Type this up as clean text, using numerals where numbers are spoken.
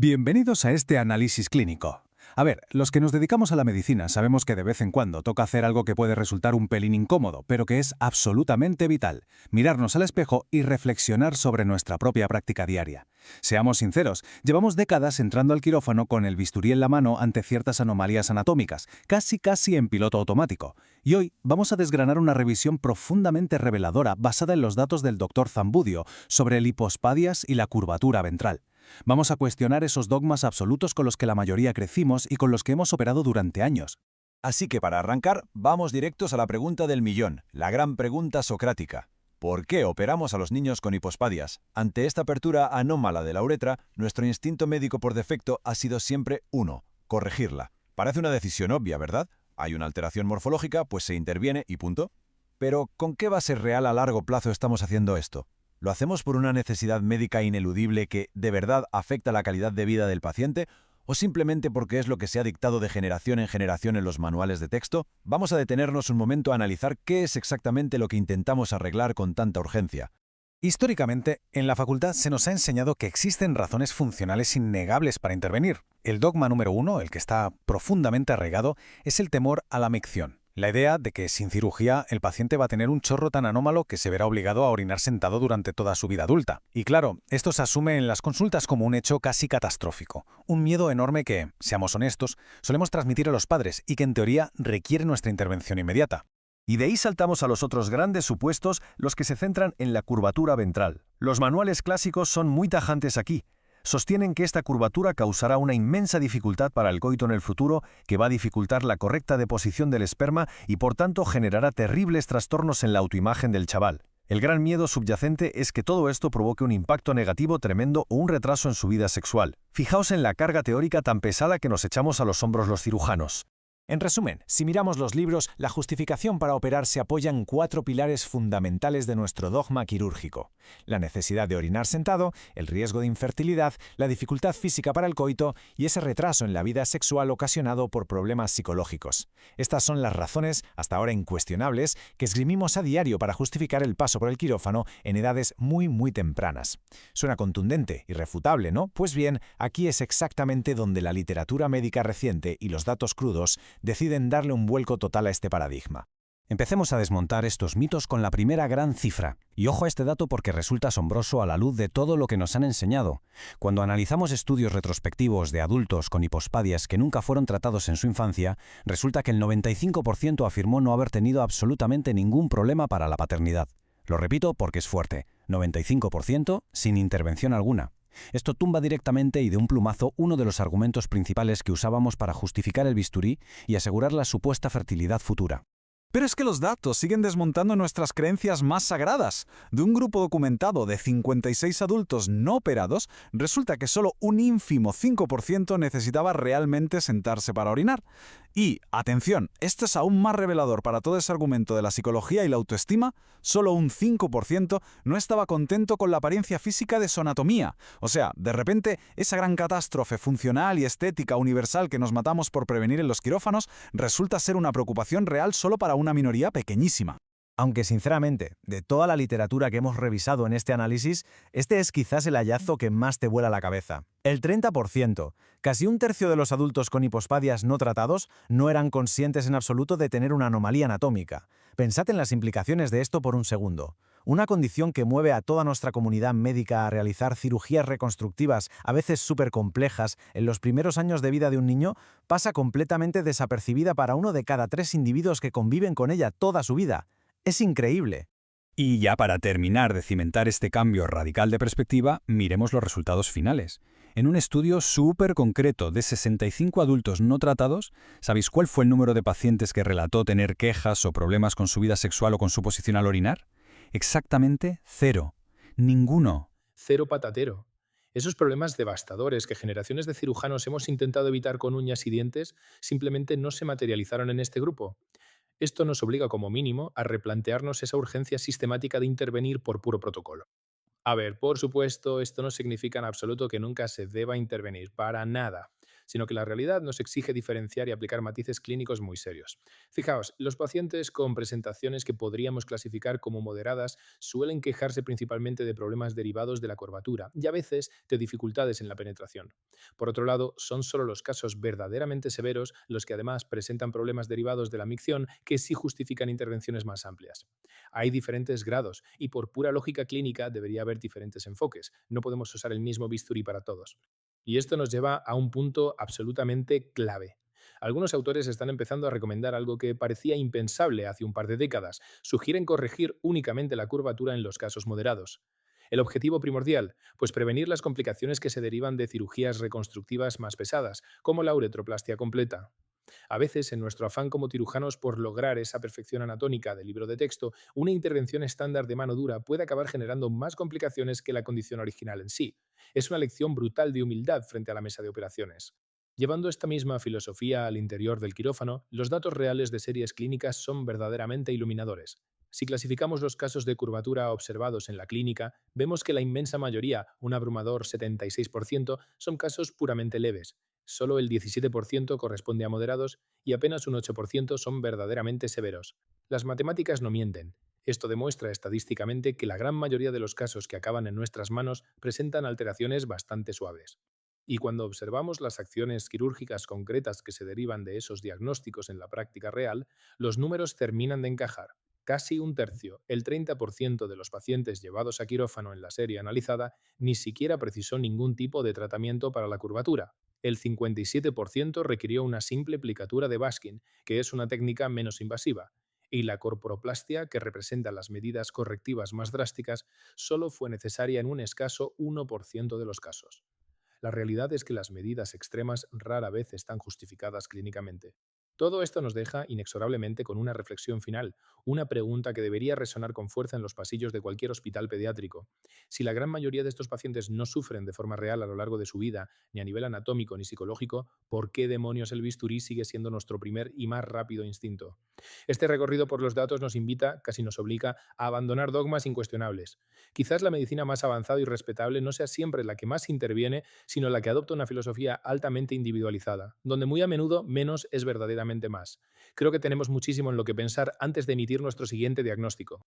Bienvenidos a este análisis clínico. A ver, los que nos dedicamos a la medicina sabemos que de vez en cuando toca hacer algo que puede resultar un pelín incómodo, pero que es absolutamente vital: mirarnos al espejo y reflexionar sobre nuestra propia práctica diaria. Seamos sinceros, llevamos décadas entrando al quirófano con el bisturí en la mano ante ciertas anomalías anatómicas, casi en piloto automático. Y hoy vamos a desgranar una revisión profundamente reveladora basada en los datos del Dr. Zambudio sobre lipospadias y la curvatura ventral. Vamos a cuestionar esos dogmas absolutos con los que la mayoría crecimos y con los que hemos operado durante años. Así que para arrancar, vamos directos a la pregunta del millón, la gran pregunta socrática. ¿Por qué operamos a los niños con hipospadias? Ante esta apertura anómala de la uretra, nuestro instinto médico por defecto ha sido siempre uno: corregirla. Parece una decisión obvia, ¿verdad? Hay una alteración morfológica, pues se interviene y punto. Pero, ¿con qué base real a largo plazo estamos haciendo esto? ¿Lo hacemos por una necesidad médica ineludible que, de verdad, afecta la calidad de vida del paciente? ¿O simplemente porque es lo que se ha dictado de generación en generación en los manuales de texto? Vamos a detenernos un momento a analizar qué es exactamente lo que intentamos arreglar con tanta urgencia. Históricamente, en la facultad se nos ha enseñado que existen razones funcionales innegables para intervenir. El dogma número uno, el que está profundamente arraigado, es el temor a la micción. La idea de que sin cirugía el paciente va a tener un chorro tan anómalo que se verá obligado a orinar sentado durante toda su vida adulta. Y claro, esto se asume en las consultas como un hecho casi catastrófico. Un miedo enorme que, seamos honestos, solemos transmitir a los padres y que en teoría requiere nuestra intervención inmediata. Y de ahí saltamos a los otros grandes supuestos, los que se centran en la curvatura ventral. Los manuales clásicos son muy tajantes aquí. Sostienen que esta curvatura causará una inmensa dificultad para el coito en el futuro, que va a dificultar la correcta deposición del esperma y por tanto generará terribles trastornos en la autoimagen del chaval. El gran miedo subyacente es que todo esto provoque un impacto negativo tremendo o un retraso en su vida sexual. Fijaos en la carga teórica tan pesada que nos echamos a los hombros los cirujanos. En resumen, si miramos los libros, la justificación para operar se apoya en 4 pilares fundamentales de nuestro dogma quirúrgico: la necesidad de orinar sentado, el riesgo de infertilidad, la dificultad física para el coito y ese retraso en la vida sexual ocasionado por problemas psicológicos. Estas son las razones, hasta ahora incuestionables, que esgrimimos a diario para justificar el paso por el quirófano en edades muy tempranas. Suena contundente, irrefutable, ¿no? Pues bien, aquí es exactamente donde la literatura médica reciente y los datos crudos deciden darle un vuelco total a este paradigma. Empecemos a desmontar estos mitos con la primera gran cifra. Y ojo a este dato porque resulta asombroso a la luz de todo lo que nos han enseñado. Cuando analizamos estudios retrospectivos de adultos con hipospadias que nunca fueron tratados en su infancia, resulta que el 95% afirmó no haber tenido absolutamente ningún problema para la paternidad. Lo repito porque es fuerte: 95% sin intervención alguna. Esto tumba directamente y de un plumazo uno de los argumentos principales que usábamos para justificar el bisturí y asegurar la supuesta fertilidad futura. Pero es que los datos siguen desmontando nuestras creencias más sagradas. De un grupo documentado de 56 adultos no operados, resulta que solo un ínfimo 5% necesitaba realmente sentarse para orinar. Y, atención, esto es aún más revelador para todo ese argumento de la psicología y la autoestima: solo un 5% no estaba contento con la apariencia física de su anatomía. O sea, de repente, esa gran catástrofe funcional y estética universal que nos matamos por prevenir en los quirófanos resulta ser una preocupación real solo para una minoría pequeñísima. Aunque sinceramente, de toda la literatura que hemos revisado en este análisis, este es quizás el hallazgo que más te vuela la cabeza. El 30%, casi un tercio de los adultos con hipospadias no tratados, no eran conscientes en absoluto de tener una anomalía anatómica. Pensad en las implicaciones de esto por un segundo. Una condición que mueve a toda nuestra comunidad médica a realizar cirugías reconstructivas, a veces súper complejas, en los primeros años de vida de un niño, pasa completamente desapercibida para 1 de cada 3 individuos que conviven con ella toda su vida. Es increíble. Y ya para terminar de cimentar este cambio radical de perspectiva, miremos los resultados finales. En un estudio súper concreto de 65 adultos no tratados, ¿sabéis cuál fue el número de pacientes que relató tener quejas o problemas con su vida sexual o con su posición al orinar? Exactamente 0. Ninguno. Cero patatero. Esos problemas devastadores que generaciones de cirujanos hemos intentado evitar con uñas y dientes simplemente no se materializaron en este grupo. Esto nos obliga como mínimo a replantearnos esa urgencia sistemática de intervenir por puro protocolo. A ver, por supuesto, esto no significa en absoluto que nunca se deba intervenir, para nada. sino que la realidad nos exige diferenciar y aplicar matices clínicos muy serios. Fijaos, los pacientes con presentaciones que podríamos clasificar como moderadas suelen quejarse principalmente de problemas derivados de la curvatura y a veces de dificultades en la penetración. Por otro lado, son solo los casos verdaderamente severos los que además presentan problemas derivados de la micción que sí justifican intervenciones más amplias. Hay diferentes grados y por pura lógica clínica debería haber diferentes enfoques. No podemos usar el mismo bisturí para todos. Y esto nos lleva a un punto absolutamente clave. Algunos autores están empezando a recomendar algo que parecía impensable hace un par de décadas. Sugieren corregir únicamente la curvatura en los casos moderados. El objetivo primordial, pues prevenir las complicaciones que se derivan de cirugías reconstructivas más pesadas, como la uretroplastia completa. A veces, en nuestro afán como cirujanos por lograr esa perfección anatómica del libro de texto, una intervención estándar de mano dura puede acabar generando más complicaciones que la condición original en sí. Es una lección brutal de humildad frente a la mesa de operaciones. Llevando esta misma filosofía al interior del quirófano, los datos reales de series clínicas son verdaderamente iluminadores. Si clasificamos los casos de curvatura observados en la clínica, vemos que la inmensa mayoría, un abrumador 76%, son casos puramente leves. Solo el 17% corresponde a moderados y apenas un 8% son verdaderamente severos. Las matemáticas no mienten. Esto demuestra estadísticamente que la gran mayoría de los casos que acaban en nuestras manos presentan alteraciones bastante suaves. Y cuando observamos las acciones quirúrgicas concretas que se derivan de esos diagnósticos en la práctica real, los números terminan de encajar. Casi un tercio, el 30% de los pacientes llevados a quirófano en la serie analizada, ni siquiera precisó ningún tipo de tratamiento para la curvatura. El 57% requirió una simple plicatura de Baskin, que es una técnica menos invasiva, y la corporoplastia, que representa las medidas correctivas más drásticas, solo fue necesaria en un escaso 1% de los casos. La realidad es que las medidas extremas rara vez están justificadas clínicamente. Todo esto nos deja inexorablemente con una reflexión final, una pregunta que debería resonar con fuerza en los pasillos de cualquier hospital pediátrico. Si la gran mayoría de estos pacientes no sufren de forma real a lo largo de su vida, ni a nivel anatómico ni psicológico, ¿por qué demonios el bisturí sigue siendo nuestro primer y más rápido instinto? Este recorrido por los datos nos invita, casi nos obliga, a abandonar dogmas incuestionables. Quizás la medicina más avanzada y respetable no sea siempre la que más interviene, sino la que adopta una filosofía altamente individualizada, donde muy a menudo menos es verdaderamente más. Creo que tenemos muchísimo en lo que pensar antes de emitir nuestro siguiente diagnóstico.